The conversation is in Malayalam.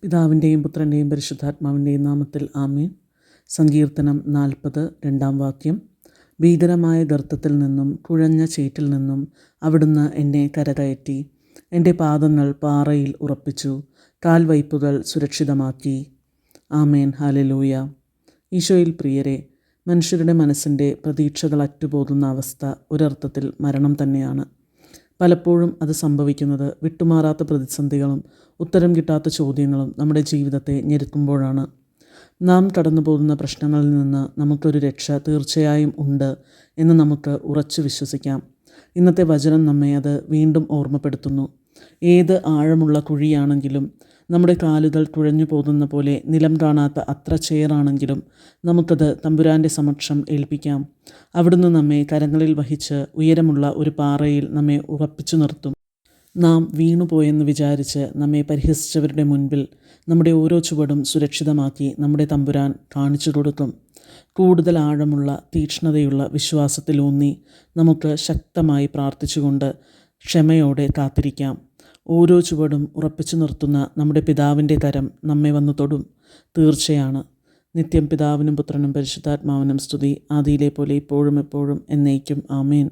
പിതാവിൻ്റെയും പുത്രൻ്റെയും പരിശുദ്ധാത്മാവിൻ്റെയും നാമത്തിൽ ആമേൻ. സങ്കീർത്തനം 40 2-ാം വാക്യം. ഭീകരമായ ഗർത്തത്തിൽ നിന്നും കുഴഞ്ഞ ചേറ്റിൽ നിന്നും അവിടുന്ന് എന്നെ കരകയറ്റി. എൻ്റെ പാദങ്ങൾ പാറയിൽ ഉറപ്പിച്ചു, കാൽവയ്പ്പുകൾ സുരക്ഷിതമാക്കി. ആമേൻ. ഹല്ലേലൂയ. ഈശോയിൽ പ്രിയരെ, മനുഷ്യരുടെ മനസ്സിൻ്റെ പ്രതീക്ഷകൾ അറ്റുപോകുന്ന അവസ്ഥ ഒരർത്ഥത്തിൽ മരണം തന്നെയാണ്. പലപ്പോഴും അത് സംഭവിക്കുന്നത് വിട്ടുമാറാത്ത പ്രതിസന്ധികളും ഉത്തരം കിട്ടാത്ത ചോദ്യങ്ങളും നമ്മുടെ ജീവിതത്തെ ഞെരുക്കുമ്പോഴാണ്. നാം കടന്നു പോകുന്ന പ്രശ്നങ്ങളിൽ നിന്ന് നമുക്കൊരു രക്ഷ തീർച്ചയായും ഉണ്ട് എന്ന് നമുക്ക് ഉറച്ചു വിശ്വസിക്കാം. ഇന്നത്തെ വചനം നമ്മെ അത് വീണ്ടും ഓർമ്മപ്പെടുത്തുന്നു. ഏത് ആഴമുള്ള കുഴിയാണെങ്കിലും, നമ്മുടെ കാലുകൾ കുഴഞ്ഞു പോകുന്ന പോലെ നിലം കാണാത്ത അത്ര ചേറാണെങ്കിലും നമുക്കത് തമ്പുരാൻ്റെ സമക്ഷം ഏൽപ്പിക്കാം. അവിടുന്ന് നമ്മെ കരങ്ങളിൽ വഹിച്ച് ഉയരമുള്ള ഒരു പാറയിൽ നമ്മെ ഉറപ്പിച്ചു നിർത്തും. നാം വീണുപോയെന്ന് വിചാരിച്ച് നമ്മെ പരിഹസിച്ചവരുടെ മുൻപിൽ നമ്മുടെ ഓരോ ചുവടും സുരക്ഷിതമാക്കി നമ്മുടെ തമ്പുരാൻ കാണിച്ചു കൊടുക്കും. കൂടുതൽ ആഴമുള്ള തീക്ഷ്ണതയുള്ള വിശ്വാസത്തിലൂന്നി നമുക്ക് ശക്തമായി പ്രാർത്ഥിച്ചുകൊണ്ട് ക്ഷമയോടെ കാത്തിരിക്കാം. ഓരോ ചുവടും ഉറപ്പിച്ചു നിർത്തുന്ന നമ്മുടെ പിതാവിൻ്റെ കരം നമ്മെ വന്നു തൊടും. തീർച്ചയാണ്. നിത്യം പിതാവിനും പുത്രനും പരിശുദ്ധാത്മാവിനും സ്തുതി, ആദിയിലെ പോലെ ഇപ്പോഴും എപ്പോഴും എന്നേക്കും. ആമേൻ.